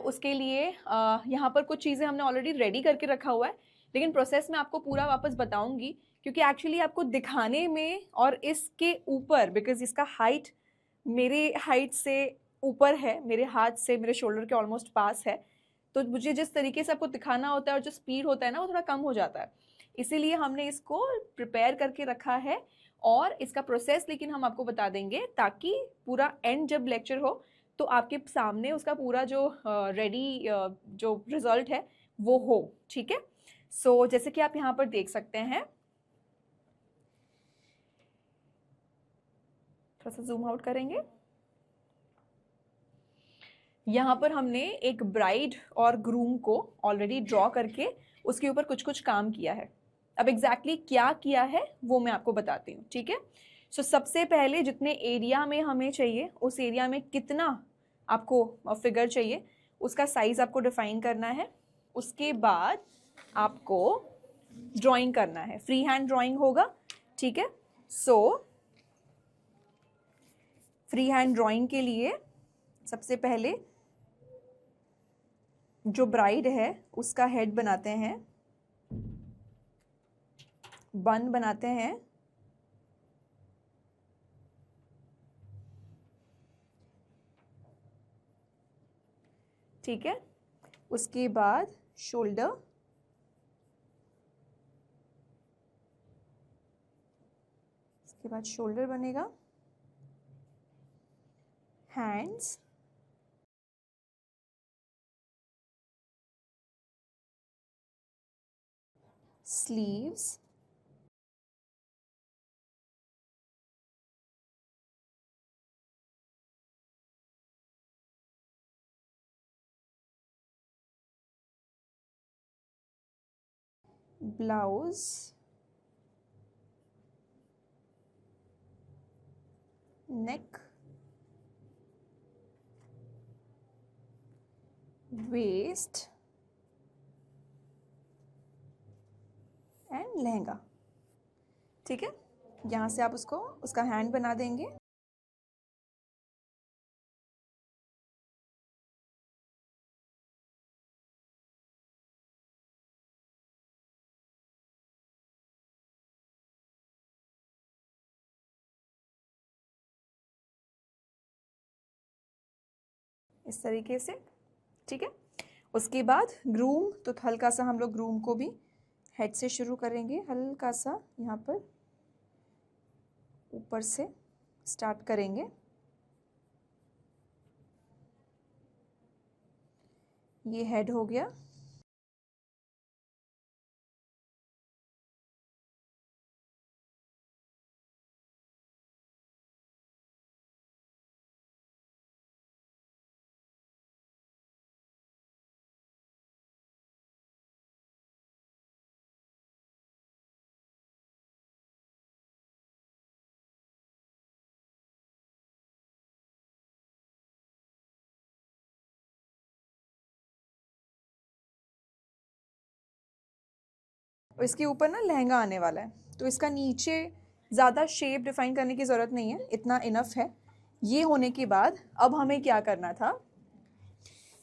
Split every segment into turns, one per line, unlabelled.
उसके लिए यहाँ पर कुछ चीज़ें हमने ऑलरेडी रेडी करके रखा हुआ है, लेकिन प्रोसेस में आपको पूरा वापस बताऊंगी, क्योंकि एक्चुअली आपको दिखाने में और इसके ऊपर, बिकॉज इसका हाइट मेरे हाइट से ऊपर है, मेरे हाथ से मेरे शोल्डर के ऑलमोस्ट पास है, तो मुझे जिस तरीके से आपको दिखाना होता है और जो स्पीड होता है ना वो थोड़ा कम हो जाता है, इसीलिए हमने इसको प्रिपेयर करके रखा है। और इसका प्रोसेस लेकिन हम आपको बता देंगे, ताकि पूरा एंड जब लेक्चर हो तो आपके सामने उसका पूरा जो रेडी जो रिजल्ट है वो हो। ठीक है, सो जैसे कि आप यहाँ पर देख सकते हैं, थोड़ा सा जूम आउट करेंगे, यहाँ पर हमने एक ब्राइड और ग्रूम को ऑलरेडी ड्रॉ करके उसके ऊपर कुछ कुछ काम किया है। अब एग्जैक्टली क्या किया है वो मैं आपको बताती हूँ। ठीक है, सो सबसे पहले जितने एरिया में हमें चाहिए उस एरिया में कितना आपको फिगर चाहिए उसका साइज आपको डिफाइन करना है। उसके बाद आपको ड्राइंग करना है, फ्री हैंड ड्राइंग होगा। ठीक है, सो फ्री हैंड ड्राइंग के लिए सबसे पहले जो ब्राइड है उसका हेड बनाते हैं, बन बनाते हैं, ठीक है। उसके बाद शोल्डर, उसके बाद शोल्डर बनेगा, hands, sleeves, blouse, neck, waist and lehenga. ठीक है, यहाँ से आप उसको उसका हैंड बना देंगे। इस तरीके से। ठीक है, उसके बाद ग्रूम, तो हल्का सा हम लोग ग्रूम को भी हेड से शुरू करेंगे, हल्का सा यहाँ पर ऊपर से स्टार्ट करेंगे। ये हेड हो गया। और इसके ऊपर ना लहंगा आने वाला है, तो इसका नीचे ज़्यादा शेप डिफाइन करने की ज़रूरत नहीं है, इतना इनफ है। ये होने के बाद अब हमें क्या करना था,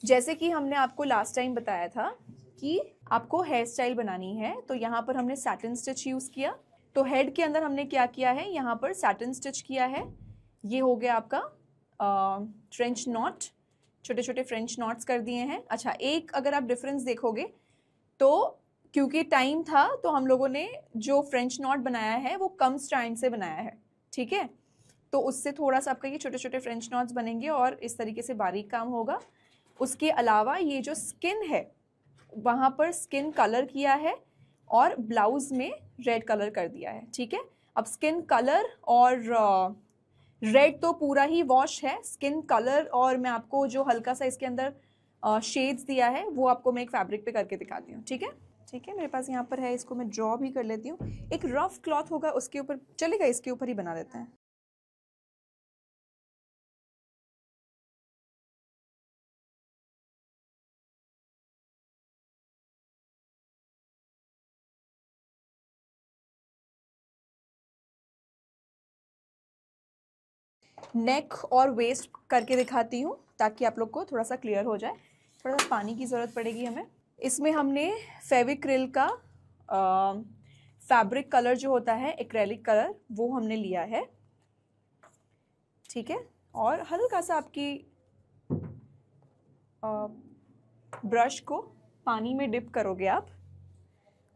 जैसे कि हमने आपको लास्ट टाइम बताया था कि आपको हेयर स्टाइल बनानी है, तो यहाँ पर हमने सैटिन स्टिच यूज़ किया। तो हेड के अंदर हमने क्या किया है, यहाँ पर सैटिन स्टिच किया है। ये हो गया आपका फ्रेंच नॉट, छोटे छोटे फ्रेंच नॉट्स कर दिए हैं। अच्छा, एक अगर आप डिफरेंस देखोगे तो क्योंकि टाइम था तो हम लोगों ने जो फ्रेंच नॉट बनाया है वो कम स्ट्रैंड से बनाया है। ठीक है, तो उससे थोड़ा सा आपका ये छोटे छोटे फ्रेंच नॉट्स बनेंगे और इस तरीके से बारीक काम होगा। उसके अलावा ये जो स्किन है वहाँ पर स्किन कलर किया है और ब्लाउज में रेड कलर कर दिया है। ठीक है, अब स्किन कलर और रेड तो पूरा ही वॉश है, स्किन कलर और मैं आपको जो हल्का सा इसके अंदर शेड्स दिया है वो आपको मैं एक फैब्रिक पे करके दिखाती हूँ। ठीक है, ठीक है, मेरे पास यहाँ पर है, इसको मैं ड्रॉ भी कर लेती हूँ। एक रफ क्लॉथ होगा उसके ऊपर चलेगा, इसके ऊपर ही बना देते हैं। नेक और वेस्ट करके दिखाती हूँ ताकि आप लोग को थोड़ा सा क्लियर हो जाए। थोड़ा सा पानी की ज़रूरत पड़ेगी हमें। इसमें हमने फेविक्रिल का फैब्रिक कलर जो होता है एक्रेलिक कलर, वो हमने लिया है, ठीक है। और हल्का सा आपकी ब्रश को पानी में डिप करोगे आप,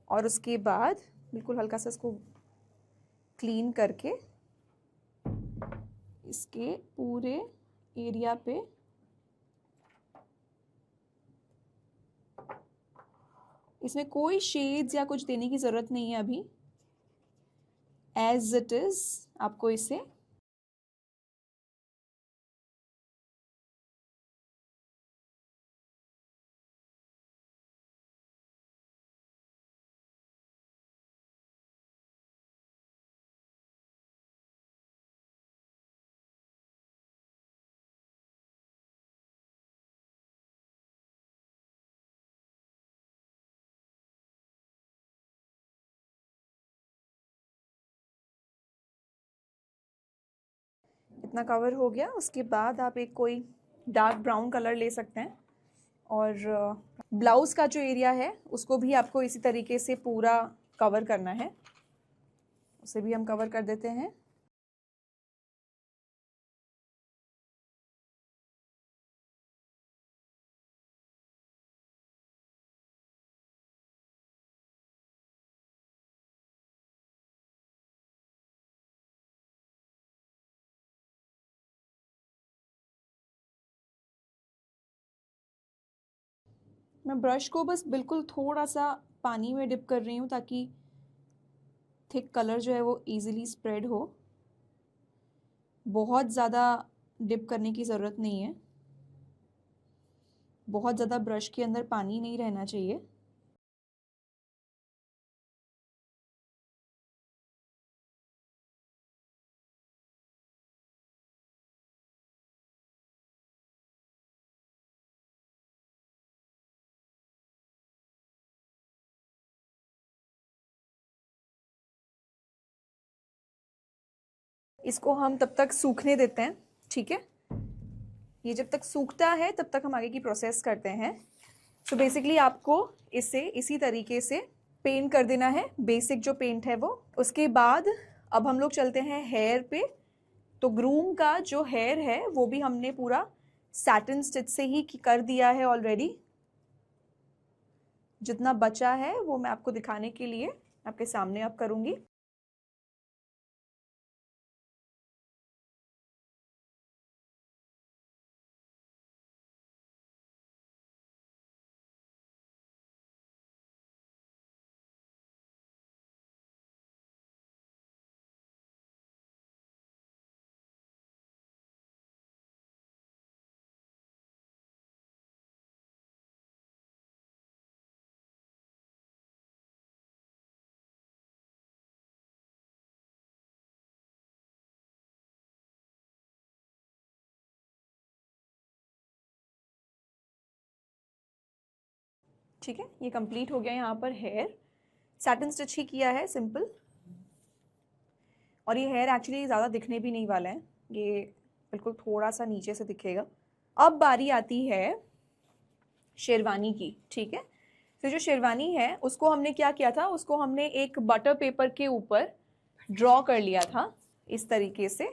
और उसके बाद बिल्कुल हल्का सा इसको क्लीन करके इसके पूरे एरिया पे इसमें कोई शेड्स या कुछ देने की ज़रूरत नहीं है अभी, एज इट इज़ आपको इसे इतना कवर हो गया। उसके बाद आप एक कोई डार्क ब्राउन कलर ले सकते हैं, और ब्लाउज़ का जो एरिया है उसको भी आपको इसी तरीके से पूरा कवर करना है, उसे भी हम कवर कर देते हैं। मैं ब्रश को बस बिल्कुल थोड़ा सा पानी में डिप कर रही हूँ ताकि थिक कलर जो है वो इजीली स्प्रेड हो। बहुत ज़्यादा डिप करने की ज़रूरत नहीं है, बहुत ज़्यादा ब्रश के अंदर पानी नहीं रहना चाहिए। इसको हम तब तक सूखने देते हैं, ठीक है। ये जब तक सूखता है तब तक हम आगे की प्रोसेस करते हैं। तो बेसिकली आपको इसे इसी तरीके से पेंट कर देना है, बेसिक जो पेंट है वो। उसके बाद अब हम लोग चलते हैं हेयर पे। तो ग्रूम का जो हेयर है वो भी हमने पूरा सैटिन स्टिच से ही कर दिया है ऑलरेडी। जितना बचा है वो मैं आपको दिखाने के लिए आपके सामने अब करूँगी। ठीक है, ये कंप्लीट हो गया यहाँ पर हेयर। सैटिन स्टिच ही किया है सिंपल, और ये हेयर एक्चुअली ज़्यादा दिखने भी नहीं वाला है, ये बिल्कुल थोड़ा सा नीचे से दिखेगा। अब बारी आती है शेरवानी की, ठीक है। तो जो शेरवानी है उसको हमने क्या किया था, उसको हमने एक बटर पेपर के ऊपर ड्रॉ कर लिया था इस तरीके से।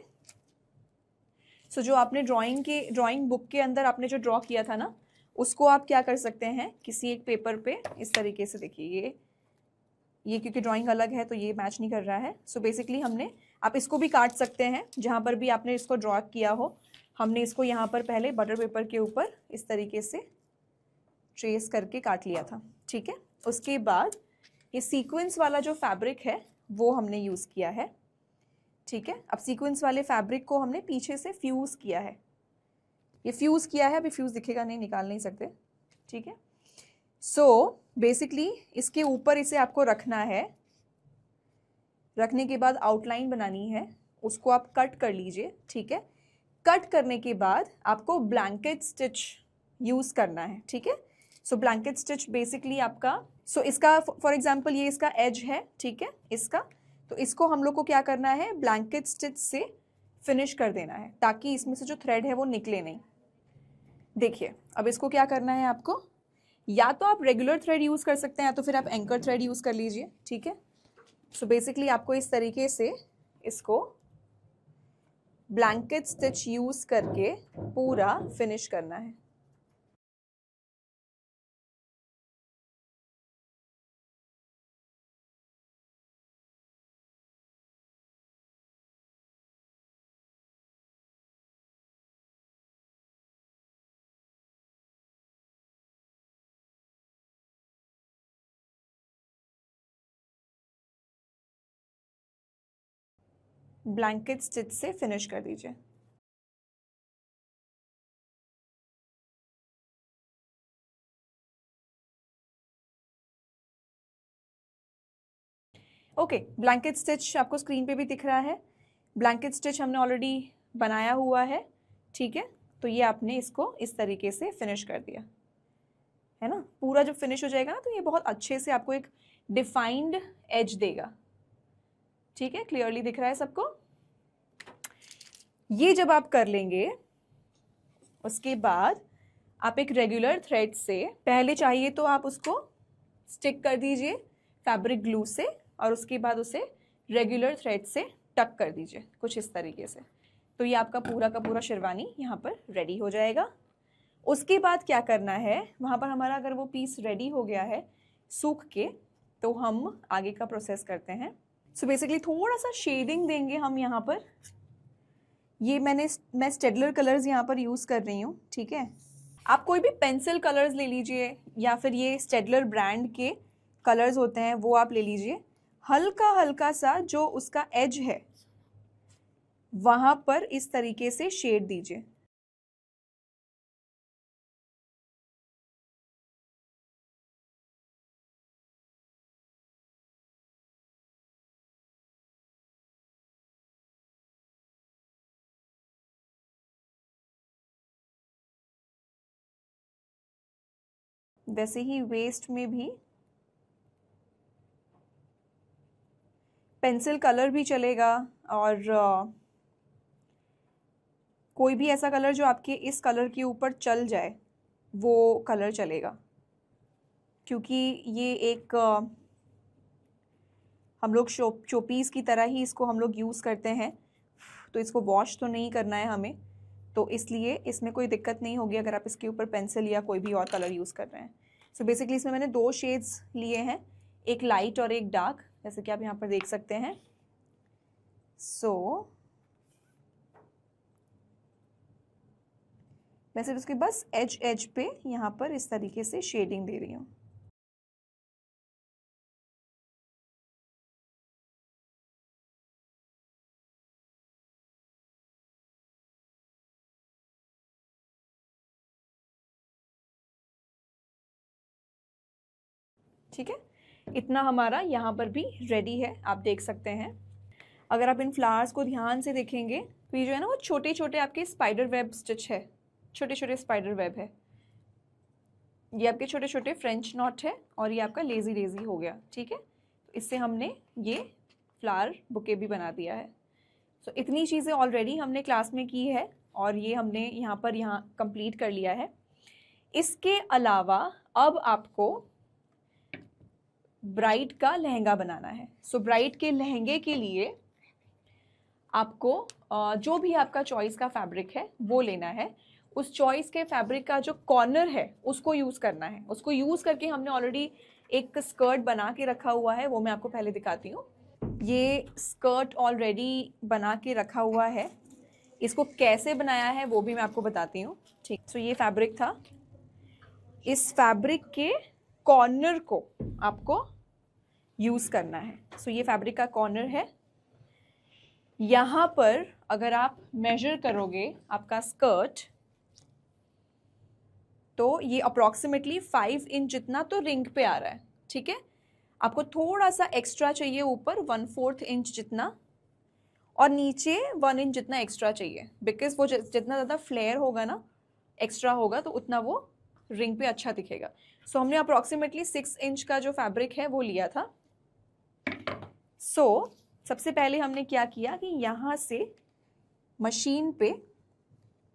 सो जो आपने ड्राइंग बुक के अंदर आपने जो ड्रॉ किया था ना, उसको आप क्या कर सकते हैं, किसी एक पेपर पे इस तरीके से, देखिए ये क्योंकि ड्राइंग अलग है तो ये मैच नहीं कर रहा है। सो बेसिकली हमने, आप इसको भी काट सकते हैं जहाँ पर भी आपने इसको ड्रॉ किया हो। हमने इसको यहाँ पर पहले बटर पेपर के ऊपर इस तरीके से ट्रेस करके काट लिया था, ठीक है। उसके बाद ये सीक्वेंस वाला जो फैब्रिक है वो हमने यूज़ किया है, ठीक है। अब सीक्वेंस वाले फैब्रिक को हमने पीछे से फ्यूज़ किया है, ये फ्यूज़ किया है, अभी फ्यूज़ दिखेगा नहीं, निकाल नहीं सकते, ठीक है। सो बेसिकली इसके ऊपर इसे आपको रखना है। रखने के बाद आउटलाइन बनानी है, उसको आप कट कर लीजिए, ठीक है। कट करने के बाद आपको ब्लैंकेट स्टिच यूज़ करना है, ठीक है। सो ब्लैंकेट स्टिच बेसिकली आपका, सो इसका फॉर एग्जांपल ये इसका एज है, ठीक है, इसका। तो इसको हम लोग को क्या करना है, ब्लैंकेट स्टिच से फिनिश कर देना है ताकि इसमें से जो थ्रेड है वो निकले नहीं। देखिए अब इसको क्या करना है आपको, या तो आप रेगुलर थ्रेड यूज़ कर सकते हैं या तो फिर आप एंकर थ्रेड यूज़ कर लीजिए, ठीक है। सो बेसिकली आपको इस तरीके से इसको ब्लैंकेट स्टिच यूज़ करके पूरा फिनिश करना है। ब्लैंकेट स्टिच से फिनिश कर दीजिए। ओके, ब्लैंकेट स्टिच आपको स्क्रीन पे भी दिख रहा है। ब्लैंकेट स्टिच हमने ऑलरेडी बनाया हुआ है, ठीक है। तो ये आपने इसको इस तरीके से फिनिश कर दिया है ना। पूरा जब फिनिश हो जाएगा ना तो ये बहुत अच्छे से आपको एक डिफाइंड एज देगा, ठीक है। क्लियरली दिख रहा है सबको। ये जब आप कर लेंगे उसके बाद आप एक रेगुलर थ्रेड से, पहले चाहिए तो आप उसको स्टिक कर दीजिए फैब्रिक ग्लू से, और उसके बाद उसे रेगुलर थ्रेड से टक कर दीजिए कुछ इस तरीके से। तो ये आपका पूरा का पूरा शेरवानी यहाँ पर रेडी हो जाएगा। उसके बाद क्या करना है, वहाँ पर हमारा अगर वो पीस रेडी हो गया है सूख के, तो हम आगे का प्रोसेस करते हैं। सो बेसिकली थोड़ा सा शेडिंग देंगे हम यहाँ पर। ये मैं स्टेडलर कलर्स यहाँ पर यूज़ कर रही हूँ, ठीक है। आप कोई भी पेंसिल कलर्स ले लीजिए या फिर ये स्टेडलर ब्रांड के कलर्स होते हैं वो आप ले लीजिए। हल्का हल्का सा जो उसका एज है वहाँ पर इस तरीके से शेड दीजिए। वैसे ही वेस्ट में भी पेंसिल कलर भी चलेगा, और कोई भी ऐसा कलर जो आपके इस कलर के ऊपर चल जाए वो कलर चलेगा, क्योंकि ये एक हम लोग शोपीस की तरह ही इसको हम लोग यूज़ करते हैं, तो इसको वॉश तो नहीं करना है हमें, तो इसलिए इसमें कोई दिक्कत नहीं होगी अगर आप इसके ऊपर पेंसिल या कोई भी और कलर यूज़ कर रहे हैं। सो बेसिकली इसमें मैंने 2 शेड्स लिए हैं, एक लाइट और एक डार्क, जैसे कि आप यहाँ पर देख सकते हैं। सो मैं सिर्फ उसके बस एज पे यहाँ पर इस तरीके से शेडिंग दे रही हूँ। ठीक है, इतना हमारा यहाँ पर भी रेडी है, आप देख सकते हैं। अगर आप इन फ्लावर्स को ध्यान से देखेंगे तो ये जो है ना वो छोटे छोटे आपके स्पाइडर वेब स्टिच है, छोटे छोटे स्पाइडर वेब है। ये आपके छोटे छोटे फ्रेंच नॉट है और ये आपका लेजी लेजी हो गया, ठीक है। तो इससे हमने ये फ्लावर बुके भी बना दिया है। सो इतनी चीज़ें ऑलरेडी हमने क्लास में की है और ये हमने यहाँ कंप्लीट कर लिया है। इसके अलावा अब आपको ब्राइड का लहंगा बनाना है। सो ब्राइड के लहंगे के लिए आपको जो भी आपका चॉइस का फैब्रिक है वो लेना है। उस चॉइस के फैब्रिक का जो कॉर्नर है उसको यूज़ करना है। उसको यूज़ करके हमने ऑलरेडी एक स्कर्ट बना के रखा हुआ है, वो मैं आपको पहले दिखाती हूँ। ये स्कर्ट ऑलरेडी बना के रखा हुआ है, इसको कैसे बनाया है वो भी मैं आपको बताती हूँ, ठीक। तो ये फैब्रिक था, इस फैब्रिक के कॉर्नर को आपको यूज़ करना है। सो ये फैब्रिक का कॉर्नर है। यहाँ पर अगर आप मेजर करोगे आपका स्कर्ट तो ये अप्रॉक्सीमेटली 5 इंच जितना तो रिंग पे आ रहा है, ठीक है। आपको थोड़ा सा एक्स्ट्रा चाहिए ऊपर 1/4 इंच जितना, और नीचे 1 इंच जितना एक्स्ट्रा चाहिए, बिकॉज वो जितना ज़्यादा फ्लेयर होगा ना, एक्स्ट्रा होगा, तो उतना वो रिंग पे अच्छा दिखेगा। सो हमने अप्रॉक्सीमेटली 6 इंच का जो फैब्रिक है वो लिया था। सो सबसे पहले हमने क्या किया कि यहाँ से मशीन पे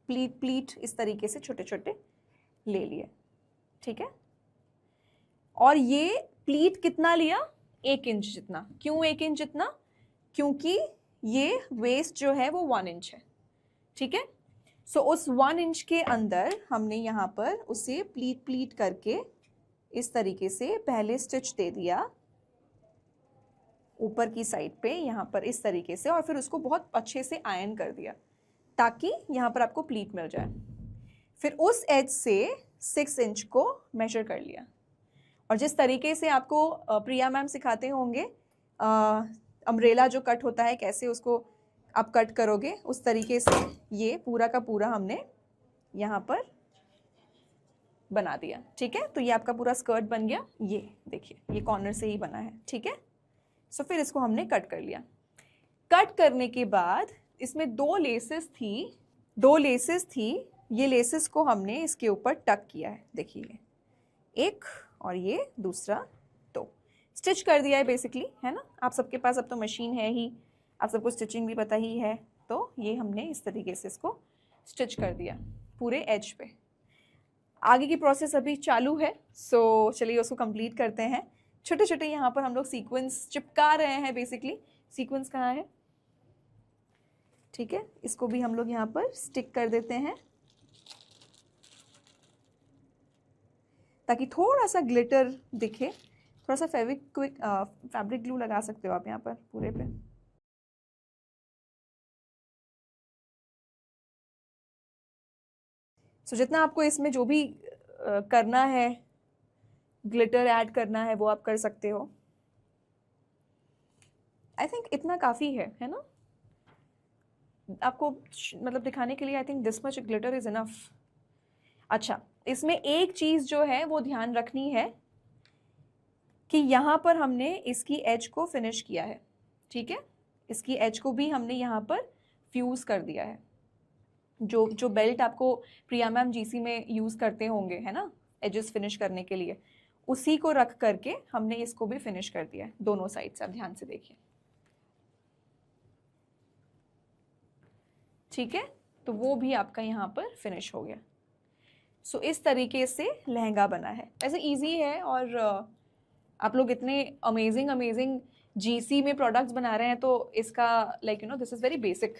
प्लीट इस तरीके से छोटे छोटे ले लिए, ठीक है। और ये प्लीट कितना लिया, 1 इंच जितना। क्यों 1 इंच जितना, क्योंकि ये वेस्ट जो है वो 1 इंच है, ठीक है। सो उस 1 इंच के अंदर हमने यहाँ पर उसे प्लीट प्लीट करके इस तरीके से पहले स्टिच दे दिया ऊपर की साइड पे, यहाँ पर इस तरीके से, और फिर उसको बहुत अच्छे से आयरन कर दिया ताकि यहाँ पर आपको प्लीट मिल जाए। फिर उस एज से 6 इंच को मेजर कर लिया, और जिस तरीके से आपको प्रिया मैम सिखाते होंगे अम्ब्रेला जो कट होता है कैसे उसको आप कट करोगे, उस तरीके से ये पूरा का पूरा हमने यहाँ पर बना दिया, ठीक है। तो ये आपका पूरा स्कर्ट बन गया, ये देखिए ये कॉर्नर से ही बना है, ठीक है। सो फिर इसको हमने कट कर लिया। कट करने के बाद इसमें 2 लेसेस थी, ये लेसेस को हमने इसके ऊपर टक किया है, देखिए एक और ये दूसरा, तो स्टिच कर दिया है बेसिकली, है ना। आप सबके पास अब तो मशीन है ही, आप सबको स्टिचिंग भी पता ही है, तो ये हमने इस तरीके से इसको स्टिच कर दिया पूरे एज पे। आगे की प्रोसेस अभी चालू है, सो चलिए उसको कंप्लीट करते हैं। छोटे छोटे यहाँ पर हम लोग सीक्वेंस चिपका रहे हैं, बेसिकली सीक्वेंस कहाँ है, ठीक है। इसको भी हम लोग यहाँ पर स्टिक कर देते हैं ताकि थोड़ा सा ग्लिटर दिखे। थोड़ा सा फैब्रिक ग्लू लगा सकते हो आप यहाँ पर पूरे पे। सो जितना आपको इसमें जो भी करना है, ग्लिटर ऐड करना है, वो आप कर सकते हो। आई थिंक इतना काफ़ी है ना आपको, मतलब दिखाने के लिए। I think this much glitter is enough. अच्छा, इसमें एक चीज़ जो है वो ध्यान रखनी है कि यहाँ पर हमने इसकी एज को फिनिश किया है, ठीक है। इसकी एज को भी हमने यहाँ पर फ्यूज़ कर दिया है। जो बेल्ट आपको प्रिया मैम जीसी में यूज़ करते होंगे, है ना, एजेस फिनिश करने के लिए, उसी को रख करके हमने इसको भी फिनिश कर दिया है दोनों साइड से। आप ध्यान से देखिए, ठीक है। तो वो भी आपका यहाँ पर फिनिश हो गया। सो इस तरीके से लहंगा बना है। ऐसे इजी है, और आप लोग इतने अमेजिंग जीसी में प्रोडक्ट्स बना रहे हैं, तो इसका like you know this is very basic.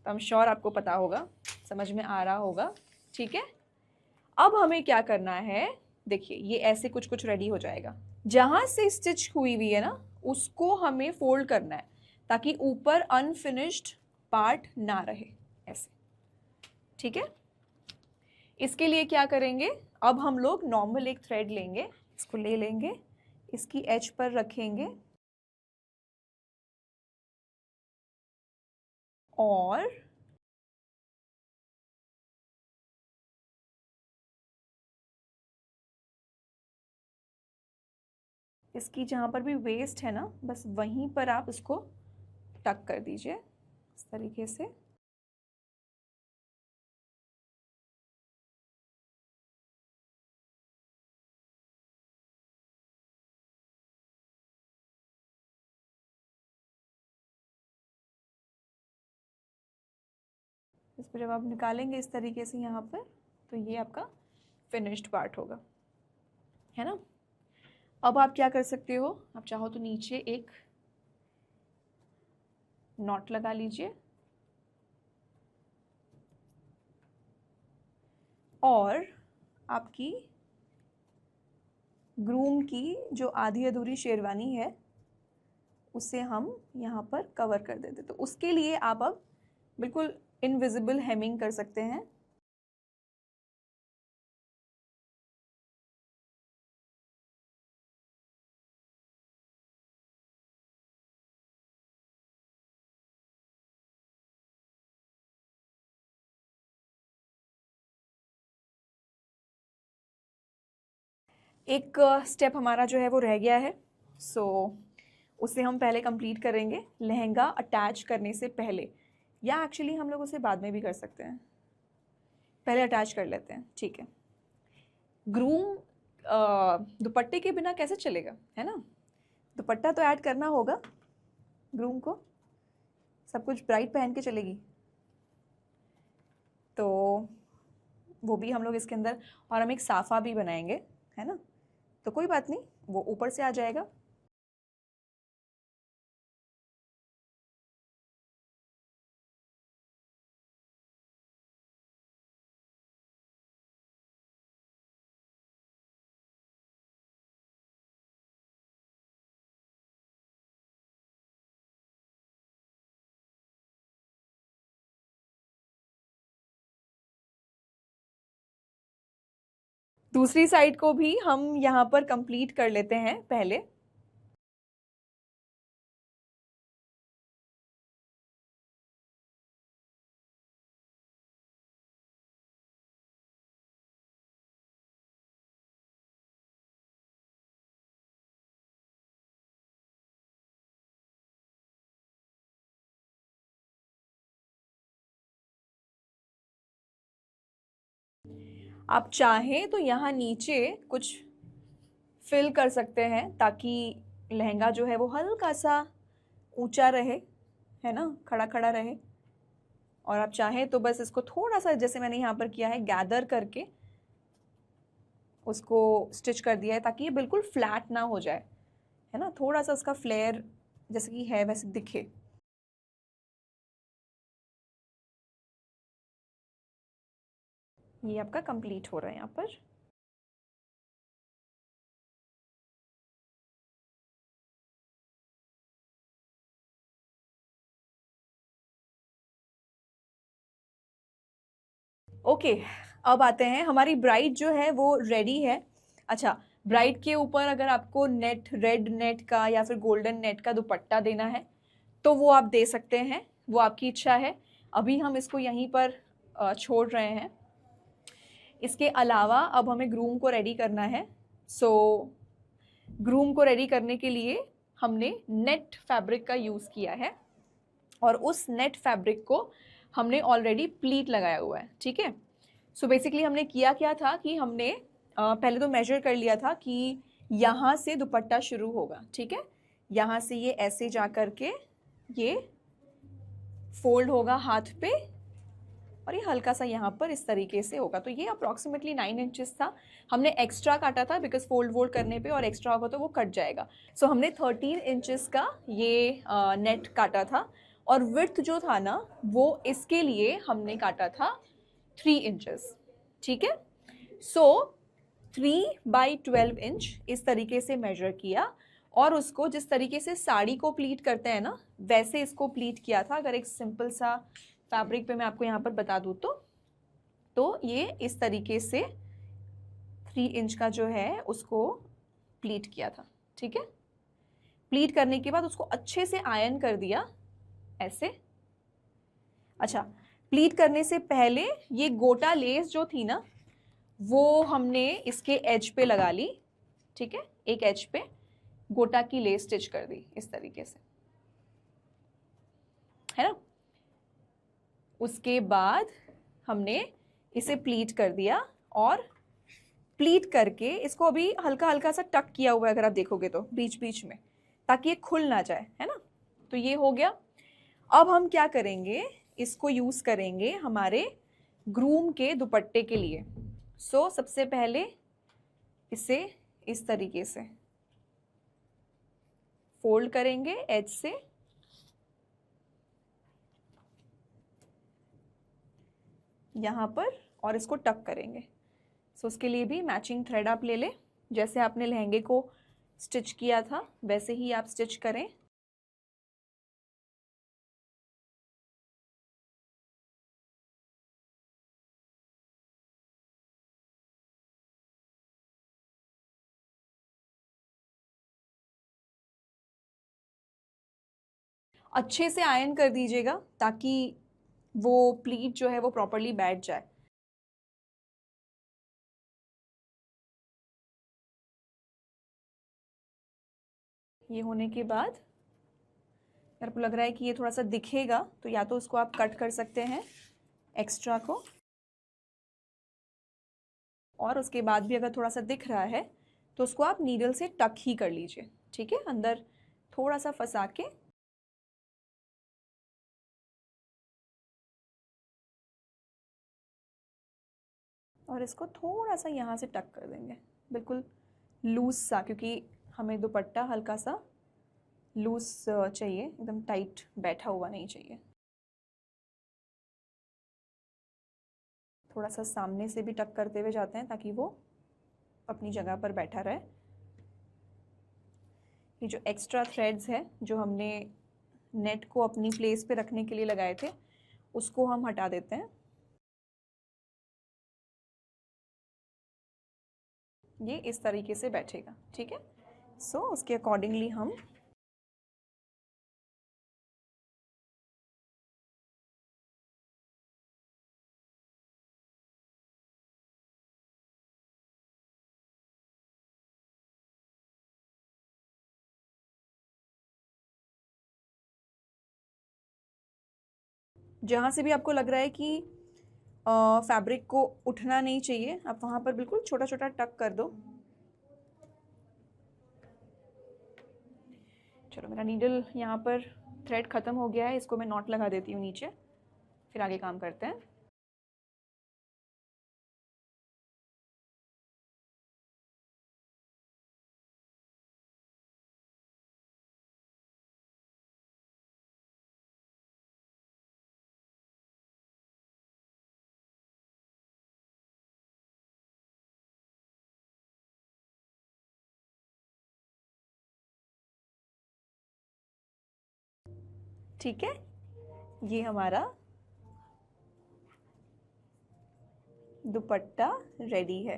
तो आई एम श्योर आपको पता होगा, समझ में आ रहा होगा, ठीक है। अब हमें क्या करना है, देखिए ये ऐसे कुछ कुछ रेडी हो जाएगा। जहाँ से स्टिच हुई हुई है ना, उसको हमें फोल्ड करना है ताकि ऊपर अनफिनिश्ड पार्ट ना रहे, ऐसे, ठीक है। इसके लिए क्या करेंगे, अब हम लोग नॉर्मल एक थ्रेड लेंगे, इसको ले लेंगे, इसकी एज पर रखेंगे, और इसकी जहाँ पर भी वेस्ट है ना, बस वहीं पर आप इसको टक कर दीजिए इस तरीके से। इसको जब आप निकालेंगे इस तरीके से यहाँ पर, तो ये आपका फिनिश्ड पार्ट होगा, है ना। अब आप क्या कर सकते हो, आप चाहो तो नीचे एक नॉट लगा लीजिए, और आपकी ग्रूम की जो आधी अधूरी शेरवानी है उसे हम यहाँ पर कवर कर देते। तो उसके लिए आप अब बिल्कुल इनविजिबल हेमिंग कर सकते हैं। एक स्टेप हमारा जो है वो रह गया है, सो उसे हम पहले कंप्लीट करेंगे लहंगा अटैच करने से पहले, या एक्चुअली हम लोग उसे बाद में भी कर सकते हैं, पहले अटैच कर लेते हैं, ठीक है। ग्रूम दुपट्टे के बिना कैसे चलेगा, है ना। दुपट्टा तो ऐड करना होगा ग्रूम को, सब कुछ ब्राइट पहन के चलेगी। तो वो भी हम लोग इसके अंदर, और हम एक साफा भी बनाएंगे, है ना, तो कोई बात नहीं, वो ऊपर से आ जाएगा। दूसरी साइड को भी हम यहाँ पर कंप्लीट कर लेते हैं पहले। आप चाहें तो यहाँ नीचे कुछ फिल कर सकते हैं ताकि लहंगा जो है वो हल्का सा ऊंचा रहे, है ना, खड़ा खड़ा रहे। और आप चाहें तो बस इसको थोड़ा सा, जैसे मैंने यहाँ पर किया है, गैदर करके उसको स्टिच कर दिया है ताकि ये बिल्कुल फ्लैट ना हो जाए, है ना, थोड़ा सा उसका फ्लेयर जैसे कि है वैसे दिखे। ये आपका कंप्लीट हो रहा है यहाँ पर। ओके, अब आते हैं, हमारी ब्राइड जो है वो रेडी है। अच्छा, ब्राइड के ऊपर अगर आपको नेट, रेड नेट का या फिर गोल्डन नेट का दुपट्टा देना है तो वो आप दे सकते हैं, वो आपकी इच्छा है। अभी हम इसको यहीं पर छोड़ रहे हैं। इसके अलावा अब हमें ग्रूम को रेडी करना है। सो ग्रूम को रेडी करने के लिए हमने नेट फैब्रिक का यूज़ किया है, और उस नेट फैब्रिक को हमने ऑलरेडी प्लीट लगाया हुआ है, ठीक है। सो बेसिकली हमने किया क्या था कि हमने पहले तो मेजर कर लिया था कि यहाँ से दुपट्टा शुरू होगा, ठीक है, यहाँ से ये ऐसे जा कर के ये फोल्ड होगा हाथ पे, और ये हल्का सा यहाँ पर इस तरीके से होगा। तो ये अप्रॉक्सीमेटली 9 इंचेस था। हमने एक्स्ट्रा काटा था बिकॉज फोल्ड वोल्ड करने पे और एक्स्ट्रा होगा तो वो कट जाएगा। सो हमने 13 इंचेस का ये नेट काटा था, और विड्थ जो था ना वो इसके लिए हमने काटा था 3 इंचेस, ठीक है। सो 3/12 इंच इस तरीके से मेजर किया, और उसको जिस तरीके से साड़ी को प्लीट करते हैं ना वैसे इसको प्लीट किया था। अगर एक सिंपल सा फैब्रिक पे मैं आपको यहाँ पर बता दूँ तो ये इस तरीके से 3 इंच का जो है उसको प्लीट किया था, ठीक है। प्लीट करने के बाद उसको अच्छे से आयरन कर दिया ऐसे। अच्छा, प्लीट करने से पहले ये गोटा लेस जो थी ना वो हमने इसके एज पे लगा ली, ठीक है, एक एज पे गोटा की लेस स्टिच कर दी इस तरीके से, है ना। उसके बाद हमने इसे प्लीट कर दिया, और प्लीट करके इसको अभी हल्का हल्का सा टक किया हुआ है अगर आप देखोगे तो बीच बीच में, ताकि ये खुल ना जाए, है ना। तो ये हो गया। अब हम क्या करेंगे, इसको यूज करेंगे हमारे ग्रूम के दुपट्टे के लिए। सो सबसे पहले इसे इस तरीके से फोल्ड करेंगे एज से, यहाँ पर, और इसको टक करेंगे। सो उसके लिए भी मैचिंग थ्रेड आप ले लें, जैसे आपने लहंगे को स्टिच किया था वैसे ही आप स्टिच करें। अच्छे से आयरन कर दीजिएगा ताकि वो प्लीट जो है वो प्रॉपरली बैठ जाए। ये होने के बाद मेरे को लग रहा है कि ये थोड़ा सा दिखेगा, तो या तो उसको आप कट कर सकते हैं एक्स्ट्रा को, और उसके बाद भी अगर थोड़ा सा दिख रहा है तो उसको आप नीडल से टक ही कर लीजिए, ठीक है, अंदर थोड़ा सा फंसा के। और इसको थोड़ा सा यहाँ से टक कर देंगे, बिल्कुल लूज सा, क्योंकि हमें दुपट्टा हल्का सा लूज चाहिए, एकदम टाइट बैठा हुआ नहीं चाहिए। थोड़ा सा सामने से भी टक करते हुए जाते हैं ताकि वो अपनी जगह पर बैठा रहे। ये जो एक्स्ट्रा थ्रेड्स है जो हमने नेट को अपनी प्लेस पे रखने के लिए लगाए थे, उसको हम हटा देते हैं। ये इस तरीके से बैठेगा, ठीक है। सो उसके अकॉर्डिंगली हम जहाँ से भी आपको लग रहा है कि फैब्रिक को उठना नहीं चाहिए, आप वहाँ पर बिल्कुल छोटा छोटा टक कर दो। चलो, मेरा नीडल यहाँ पर थ्रेड ख़त्म हो गया है, इसको मैं नॉट लगा देती हूँ नीचे, फिर आगे काम करते हैं। ठीक है, ये हमारा दुपट्टा रेडी है।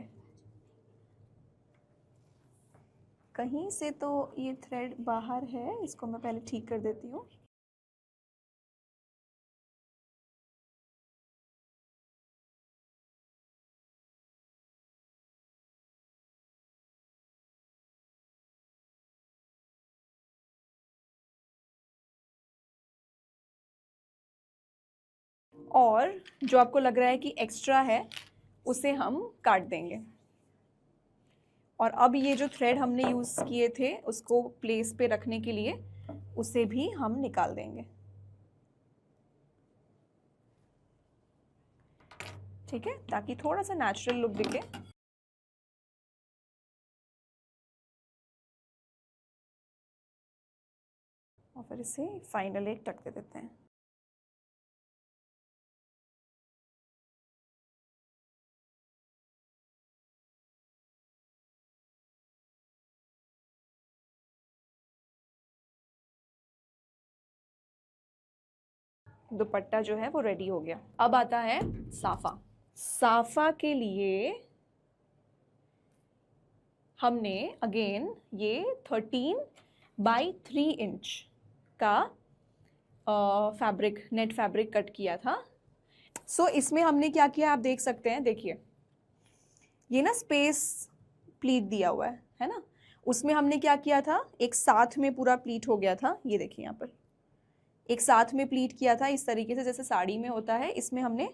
कहीं से तो ये थ्रेड बाहर है, इसको मैं पहले ठीक कर देती हूँ। और जो आपको लग रहा है कि एक्स्ट्रा है उसे हम काट देंगे। और अब ये जो थ्रेड हमने यूज़ किए थे उसको प्लेस पे रखने के लिए, उसे भी हम निकाल देंगे, ठीक है, ताकि थोड़ा सा नेचुरल लुक दिखे। और फिर इसे फाइनल एक टक दे देते हैं। दुपट्टा जो है वो रेडी हो गया। अब आता है साफा। साफा के लिए हमने अगेन ये 13 बाई 3 इंच का फैब्रिक, नेट फैब्रिक कट किया था। सो इसमें हमने क्या किया आप देख सकते हैं, देखिए ये ना स्पेस प्लीट दिया हुआ है ना, उसमें हमने क्या किया था, एक साथ में पूरा प्लीट हो गया था। ये देखिए यहाँ पर एक साथ में प्लीट किया था इस तरीके से, जैसे साड़ी में होता है, इसमें हमने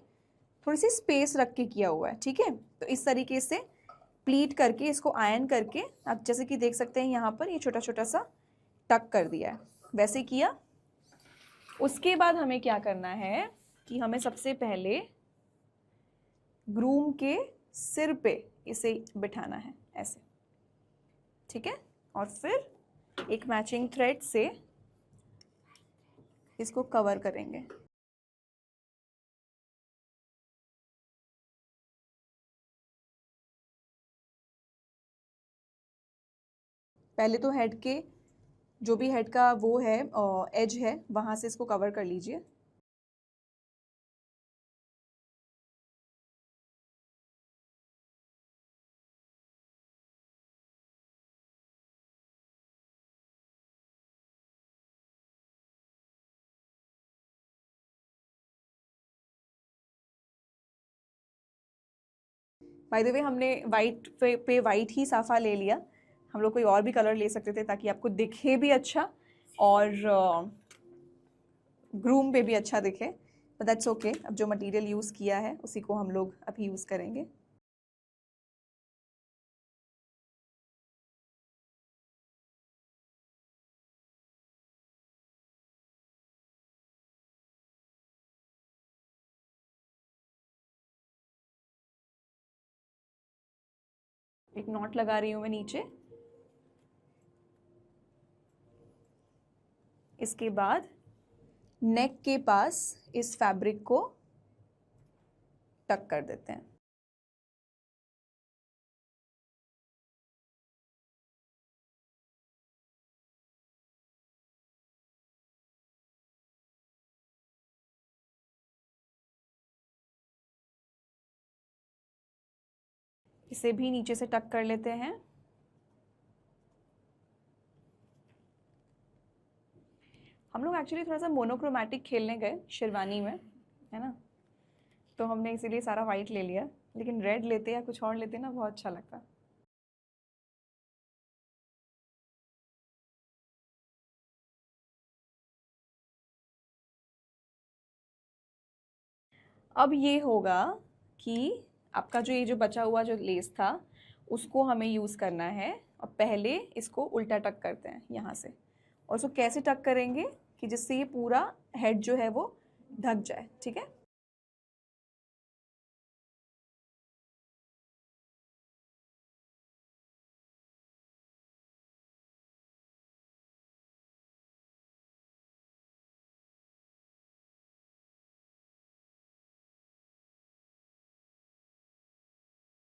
थोड़ी सी स्पेस रख के किया हुआ है, ठीक है। तो इस तरीके से प्लीट करके इसको आयन करके आप जैसे कि देख सकते हैं यहाँ पर ये छोटा छोटा सा टक कर दिया है, वैसे किया। उसके बाद हमें क्या करना है कि हमें सबसे पहले ग्रूम के सिर पे इसे बिठाना है ऐसे, ठीक है। और फिर एक मैचिंग थ्रेड से इसको कवर करेंगे। पहले तो हेड के जो भी हेड का वो है एज है, वहाँ से इसको कवर कर लीजिए। बाय द वे हमने वाइट पे वाइट ही साफा ले लिया, हम लोग कोई और भी कलर ले सकते थे ताकि आपको दिखे भी अच्छा और ग्रूम पे भी अच्छा दिखे, बट दैट्स ओके। अब जो मटेरियल यूज़ किया है उसी को हम लोग अभी यूज़ करेंगे। एक नॉट लगा रही हूँ मैं नीचे। इसके बाद नेक के पास इस फैब्रिक को टक कर देते हैं। इसे भी नीचे से टक कर लेते हैं। हम लोग एक्चुअली थोड़ा सा मोनोक्रोमैटिक खेलने गए शेरवानी में, है ना, तो हमने इसीलिए सारा वाइट ले लिया, लेकिन रेड लेते या कुछ और लेते ना बहुत अच्छा लगता। अब ये होगा कि आपका जो ये जो बचा हुआ जो लेस था उसको हमें यूज़ करना है। और पहले इसको उल्टा टक करते हैं यहाँ से, और उसको कैसे टक करेंगे कि जिससे ये पूरा हेड जो है वो ढक जाए। ठीक है,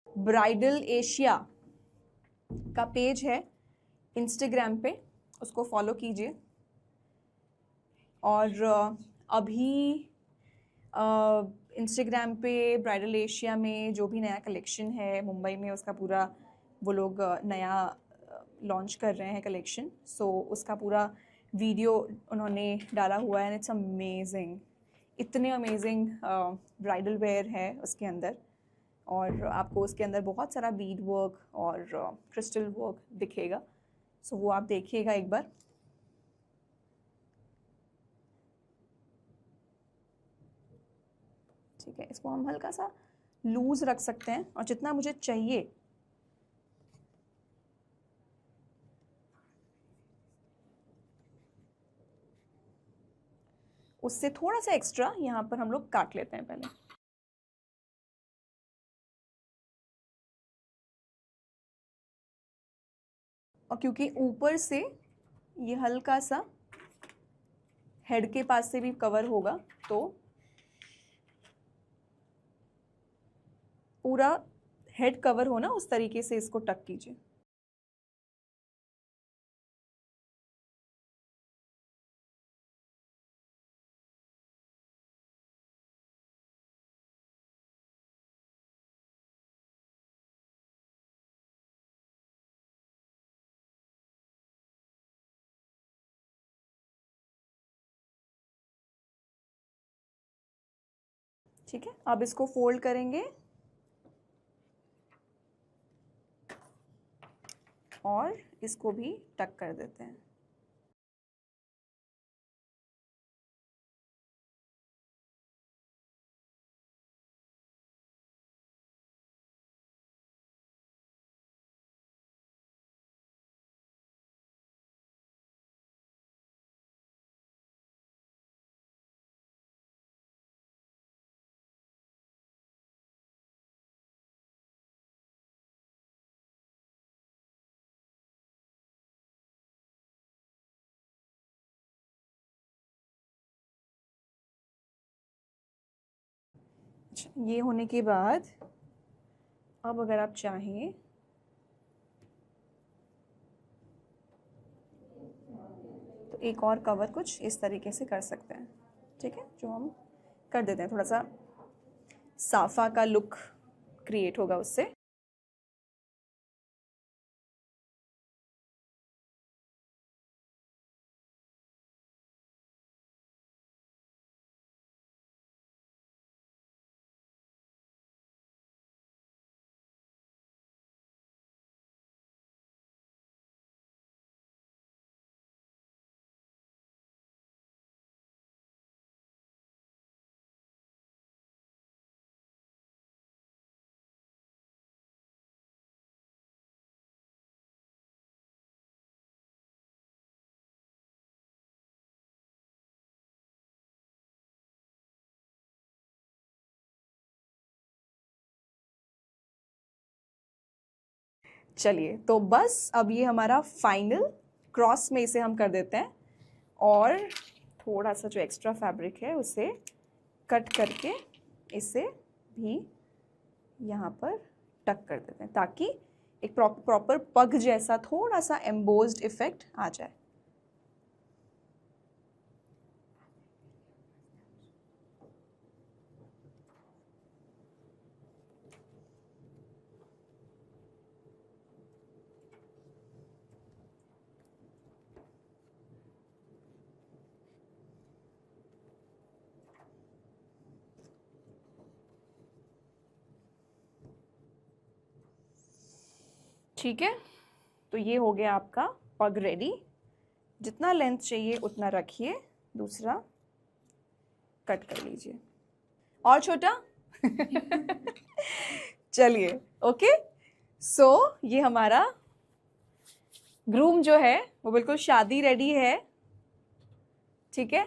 ब्राइडल एशिया का पेज है इंस्टाग्राम पे, उसको फॉलो कीजिए। और अभी इंस्टाग्राम पे ब्राइडल एशिया में जो भी नया कलेक्शन है मुंबई में, उसका पूरा वो लोग नया लॉन्च कर रहे हैं कलेक्शन। सो उसका पूरा वीडियो उन्होंने डाला हुआ है, एंड इट्स अमेजिंग। इतने अमेजिंग ब्राइडल वेयर है उसके अंदर, और आपको उसके अंदर बहुत सारा बीड वर्क और क्रिस्टल वर्क दिखेगा। सो वो आप देखिएगा एक बार। ठीक है, इसको हम हल्का सा लूज रख सकते हैं, और जितना मुझे चाहिए उससे थोड़ा सा एक्स्ट्रा यहाँ पर हम लोग काट लेते हैं पहले। और क्योंकि ऊपर से ये हल्का सा हेड के पास से भी कवर होगा, तो पूरा हेड कवर हो ना, उस तरीके से इसको टक कीजिए। ठीक है, अब इसको फोल्ड करेंगे और इसको भी टक कर देते हैं। अच्छा, ये होने के बाद अब अगर आप चाहें तो एक और कवर कुछ इस तरीके से कर सकते हैं। ठीक है, जो हम कर देते हैं, थोड़ा सा साफा का लुक क्रिएट होगा उससे। चलिए, तो बस अब ये हमारा फाइनल क्रॉस में इसे हम कर देते हैं और थोड़ा सा जो एक्स्ट्रा फैब्रिक है उसे कट करके इसे भी यहाँ पर टक कर देते हैं ताकि एक प्रॉपर पग जैसा थोड़ा सा एम्बोज्ड इफेक्ट आ जाए। ठीक है, तो ये हो गया आपका पग रेडी। जितना लेंथ चाहिए उतना रखिए, दूसरा कट कर लीजिए। और छोटा चलिए, ओके। सो ये हमारा ग्रूम जो है वो बिल्कुल शादी रेडी है। ठीक है,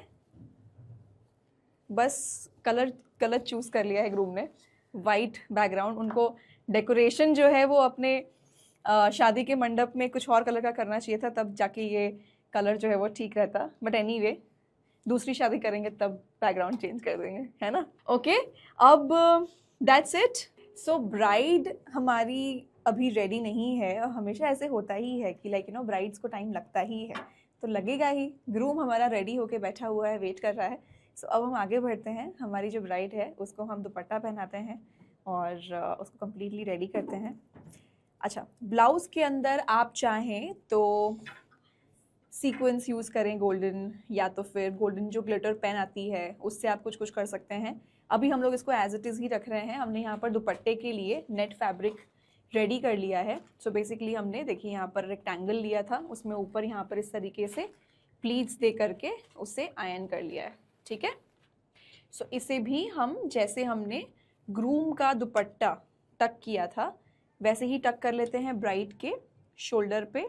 बस कलर चूज कर लिया है ग्रूम ने, वाइट बैकग्राउंड। उनको डेकोरेशन जो है वो अपने शादी के मंडप में कुछ और कलर का करना चाहिए था, तब जाके ये कलर जो है वो ठीक रहता। बट एनीवे, दूसरी शादी करेंगे तब बैकग्राउंड चेंज कर देंगे, है ना। ओके, अब दैट्स इट। सो ब्राइड हमारी अभी रेडी नहीं है, और हमेशा ऐसे होता ही है कि लाइक ब्राइड्स को टाइम लगता ही है, तो लगेगा ही। ग्रूम हमारा रेडी होके बैठा हुआ है, वेट कर रहा है। सो अब हम आगे बढ़ते हैं। हमारी जो ब्राइड है उसको हम दुपट्टा पहनाते हैं और उसको कम्प्लीटली रेडी करते हैं। अच्छा, ब्लाउज के अंदर आप चाहें तो सीक्वेंस यूज़ करें गोल्डन, या तो फिर गोल्डन जो ग्लिटर पेन आती है उससे आप कुछ कर सकते हैं। अभी हम लोग इसको एज इट इज़ ही रख रहे हैं। हमने यहाँ पर दुपट्टे के लिए नेट फैब्रिक रेडी कर लिया है। सो बेसिकली हमने देखिए यहाँ पर रेक्टेंगल लिया था, उसमें ऊपर यहाँ पर इस तरीके से प्लीट्स दे करके उसे आयन कर लिया है। ठीक है, सो इसे भी हम जैसे हमने ग्रूम का दुपट्टा टक किया था वैसे ही टक कर लेते हैं ब्राइड के शोल्डर पे।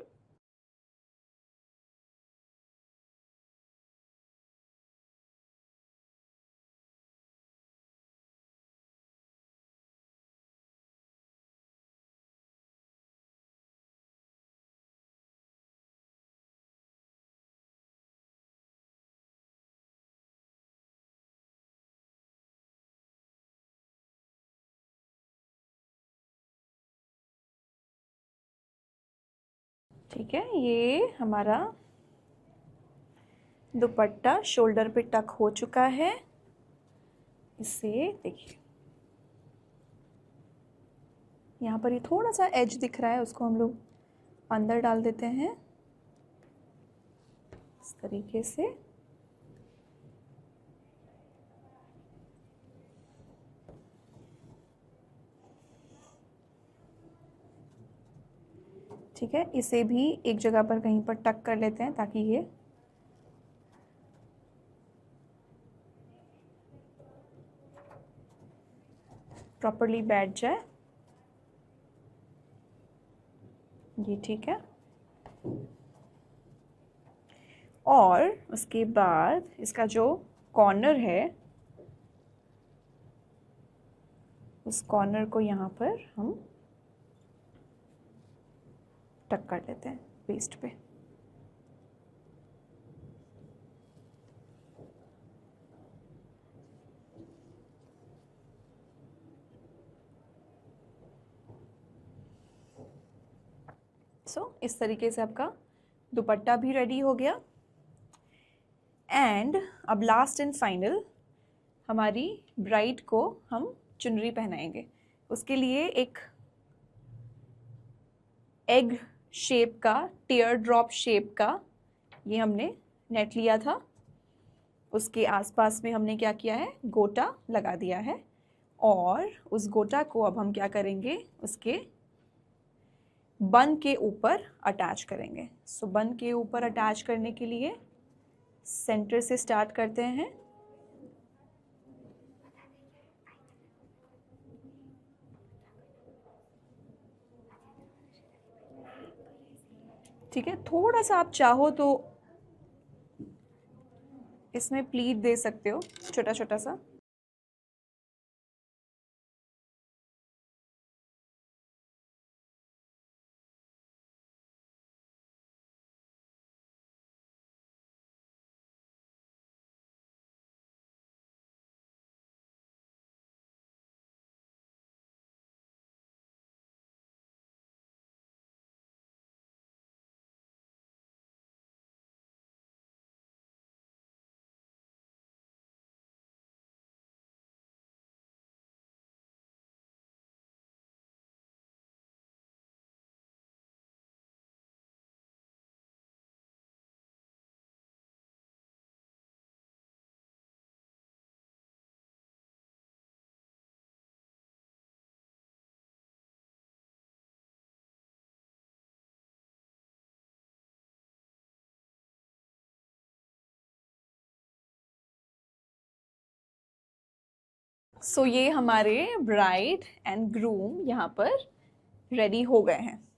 ठीक है, ये हमारा दुपट्टा शोल्डर पे टक हो चुका है। इसे देखिए, यहाँ पर ये थोड़ा सा एज दिख रहा है, उसको हम लोग अंदर डाल देते हैं इस तरीके से। ठीक है, इसे भी एक जगह पर कहीं पर टक कर लेते हैं ताकि ये प्रॉपर्ली बैठ जाए। ये ठीक है, और उसके बाद इसका जो कॉर्नर है उस कॉर्नर को यहाँ पर हम टक कर लेते हैं पेस्ट पे। सो इस तरीके से आपका दुपट्टा भी रेडी हो गया। एंड अब लास्ट एंड फाइनल हमारी ब्राइड को हम चुनरी पहनाएंगे। उसके लिए एक एग शेप का, टीयर ड्रॉप शेप का ये हमने नेट लिया था। उसके आसपास में हमने क्या किया है, गोटा लगा दिया है। और उस गोटा को अब हम क्या करेंगे, उसके बन के ऊपर अटैच करेंगे। सो बन के ऊपर अटैच करने के लिए सेंटर से स्टार्ट करते हैं। ठीक है, थोड़ा सा आप चाहो तो इसमें प्लीट दे सकते हो, छोटा छोटा सा। सो ये हमारे ब्राइड एंड ग्रूम यहाँ पर रेडी हो गए हैं।